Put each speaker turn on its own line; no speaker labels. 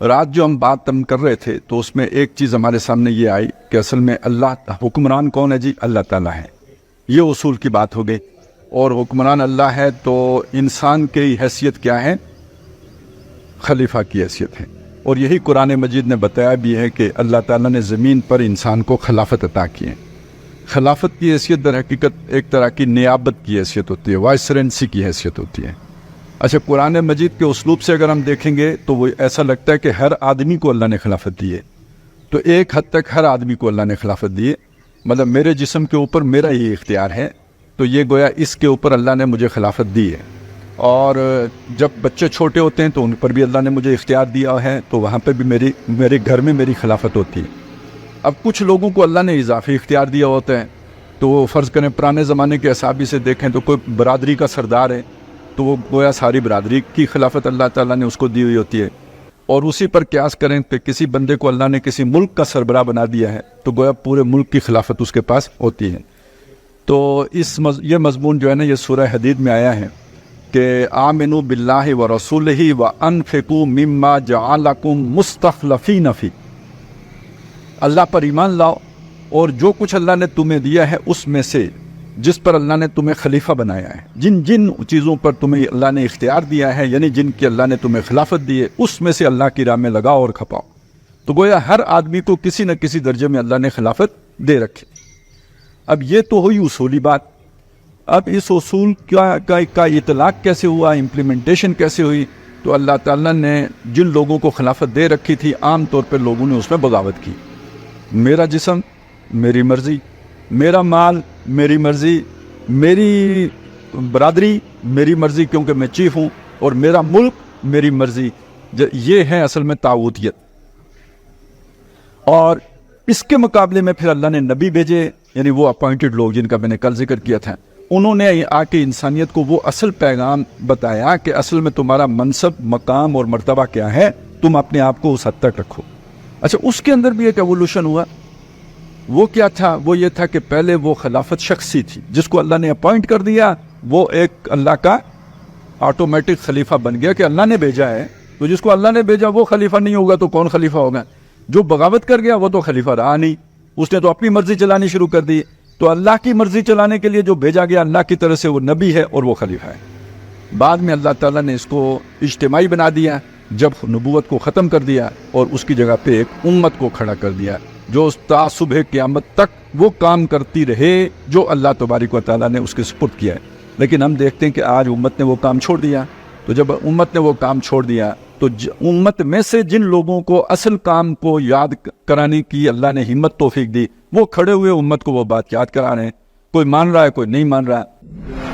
رات جو ہم بات کر رہے تھے تو اس میں ایک چیز ہمارے سامنے یہ آئی کہ اصل میں اللہ حکمران کون ہے جی؟ اللہ تعالیٰ ہے. یہ اصول کی بات ہو گئی. اور حکمران اللہ ہے تو انسان کی حیثیت کیا ہے؟ خلیفہ کی حیثیت ہے. اور یہی قرآن مجید نے بتایا بھی ہے کہ اللہ تعالیٰ نے زمین پر انسان کو خلافت عطا کی ہے. خلافت کی حیثیت در حقیقت ایک طرح کی نیابت کی حیثیت ہوتی ہے، وائسرنسی کی حیثیت ہوتی ہے. اچھا، قرآن مجید کے اسلوب سے اگر ہم دیکھیں گے تو وہ ایسا لگتا ہے کہ ہر آدمی کو اللہ نے خلافت دی ہے. تو ایک حد تک ہر آدمی کو اللہ نے خلافت دی ہے، مطلب میرے جسم کے اوپر میرا یہ اختیار ہے، تو یہ گویا اس کے اوپر اللہ نے مجھے خلافت دی ہے. اور جب بچے چھوٹے ہوتے ہیں تو ان پر بھی اللہ نے مجھے اختیار دیا ہے، تو وہاں پہ بھی میرے گھر میں میری خلافت ہوتی ہے. اب کچھ لوگوں کو اللہ نے اضافی اختیار دیا ہوتا ہے، تو وہ فرض کریں پرانے زمانے کے حسابی سے دیکھیں تو کوئی برادری کا سردار ہے تو وہ گویا ساری برادری کی خلافت اللہ تعالیٰ نے اس کو دی ہوئی ہوتی ہے. اور اسی پر قیاس کریں کہ کسی بندے کو اللہ نے کسی ملک کا سربراہ بنا دیا ہے تو گویا پورے ملک کی خلافت اس کے پاس ہوتی ہے. تو یہ مضمون جو ہے نا یہ سورہ حدید میں آیا ہے کہ آمنوا باللہ ورسولہ وانفقوا مما جعلکم مستخلفین فی. اللہ پر ایمان لاؤ اور جو کچھ اللہ نے تمہیں دیا ہے اس میں سے جس پر اللہ نے تمہیں خلیفہ بنایا ہے، جن چیزوں پر تمہیں اللہ نے اختیار دیا ہے، یعنی جن کی اللہ نے تمہیں خلافت دی ہے، اس میں سے اللہ کی راہ میں لگاؤ اور کھپاؤ. تو گویا ہر آدمی کو کسی نہ کسی درجے میں اللہ نے خلافت دے رکھی. اب یہ تو ہوئی اصولی بات. اب اس اصول کا اطلاق کیسے ہوا، امپلیمنٹیشن کیسے ہوئی؟ تو اللہ تعالیٰ نے جن لوگوں کو خلافت دے رکھی تھی عام طور پہ لوگوں نے اس میں بغاوت کی. میرا جسم میری مرضی، میرا مال میری مرضی، میری برادری میری مرضی کیونکہ میں چیف ہوں، اور میرا ملک میری مرضی. یہ ہے اصل میں طاغوتیت. اور اس کے مقابلے میں پھر اللہ نے نبی بھیجے، یعنی وہ اپوائنٹڈ لوگ جن کا میں نے کل ذکر کیا تھا. انہوں نے آ کے انسانیت کو وہ اصل پیغام بتایا کہ اصل میں تمہارا منصب، مقام اور مرتبہ کیا ہے، تم اپنے آپ کو اس حد تک رکھو. اچھا، اس کے اندر بھی ایک ایوولوشن ہوا. وہ کیا تھا؟ وہ یہ تھا کہ پہلے وہ خلافت شخصی تھی، جس کو اللہ نے اپوائنٹ کر دیا وہ ایک اللہ کا آٹومیٹک خلیفہ بن گیا کہ اللہ نے بھیجا ہے. تو جس کو اللہ نے بھیجا وہ خلیفہ نہیں ہوگا تو کون خلیفہ ہوگا؟ جو بغاوت کر گیا وہ تو خلیفہ رہا نہیں، اس نے تو اپنی مرضی چلانی شروع کر دی. تو اللہ کی مرضی چلانے کے لیے جو بھیجا گیا اللہ کی طرف سے وہ نبی ہے اور وہ خلیفہ ہے. بعد میں اللہ تعالیٰ نے اس کو اجتماعی بنا دیا جب نبوت کو ختم کر دیا، اور اس کی جگہ پہ ایک امت کو کھڑا کر دیا جو تا صبح قیامت تک وہ کام کرتی رہے جو اللہ تبارک و تعالیٰ نے اس کے سپرد کیا ہے. لیکن ہم دیکھتے ہیں کہ آج امت نے وہ کام چھوڑ دیا. تو جب امت نے وہ کام چھوڑ دیا تو امت میں سے جن لوگوں کو اصل کام کو یاد کرانے کی اللہ نے ہمت توفیق دی، وہ کھڑے ہوئے امت کو وہ بات یاد کرا رہے ہیں. کوئی مان رہا ہے، کوئی نہیں مان رہا ہے.